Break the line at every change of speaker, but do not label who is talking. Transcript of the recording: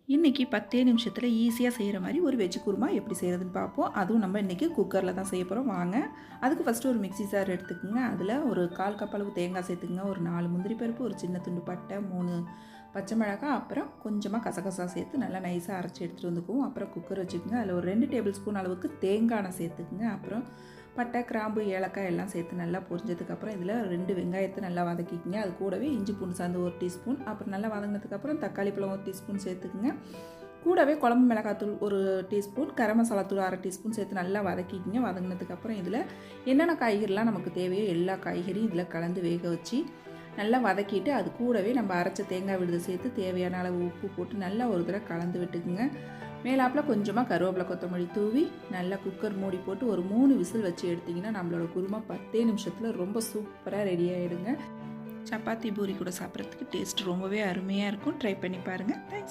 இன்றைக்கி 10 நிமிஷத்தில் ஈஸியாக செய்கிற மாதிரி ஒரு வெஜ் குருமா எப்படி செய்கிறதுன்னு பார்ப்போம். அதுவும் நம்ம இன்றைக்கி குக்கரில் தான் செய்ய போகிறோம். வாங்க. அதுக்கு ஃபஸ்ட்டு ஒரு மிக்ஸி ஜார் எடுத்துக்கோங்க. அதில் ஒரு 1/4 கப் அளவு தேங்காய் சேர்த்துக்குங்க. ஒரு 4 முந்திரி பருப்பு, ஒரு சின்ன துண்டு பட்டை, 3 பச்சை மிளகாய், அப்புறம் கொஞ்சமாக கசகசா சேர்த்து நல்லா நைஸாக அரைச்சி எடுத்துகிட்டு வந்துக்குவோம். அப்புறம் குக்கர் வச்சுக்கோங்க. அதில் ஒரு 2 டேபிள் ஸ்பூன் அளவுக்கு தேங்காய் எண்ணெய் சேர்த்துக்குங்க. அப்புறம் பட்டை, கிராம்பு, ஏலக்காய் எல்லாம் சேர்த்து நல்லா பொரிஞ்சதுக்கப்புறம் இதில் 2 வெங்காயத்தை நல்லா வதக்கிக்கங்க. அது கூடவே இஞ்சி பூண்டு சாந்து 1 டீஸ்பூன், அப்புறம் நல்லா வதங்கினதுக்கப்புறம் தக்காளி பழம் 1 டீஸ்பூன் சேர்த்துக்குங்க. கூடவே குழம்பு மிளகாத்தூள் 1 டீஸ்பூன், கரம் மசாலா தூள் 1/2 டீஸ்பூன் சேர்த்து நல்லா வதக்கிக்கங்க. வதங்கினதுக்கப்புறம் இதில் என்னென்ன காய்கறிலாம் நமக்கு தேவையோ எல்லா காய்கறியும் இதில் கலந்து வேக வச்சு நல்லா வதக்கிட்டு அது கூடவே நம்ம அரைச்ச தேங்காய் விழுது சேர்த்து தேவையான அளவு உப்பு போட்டு நல்லா ஒரு தடவை கலந்து விட்டுக்குங்க. மேலாப்பில் கொஞ்சமாக கருவேப்பிலை கொத்தமல்லி தூவி நல்லா குக்கர் மூடி போட்டு ஒரு 3 விசில் வச்சு எடுத்திங்கன்னா நம்மளோட குருமா 10 நிமிஷத்தில் ரொம்ப சூப்பராக ரெடி ஆகிடுங்க. சப்பாத்தி பூரி கூட சாப்பிட்றதுக்கு டேஸ்ட் ரொம்பவே அருமையாக இருக்கும். ட்ரை பண்ணி பாருங்கள். தேங்க்ஸ்.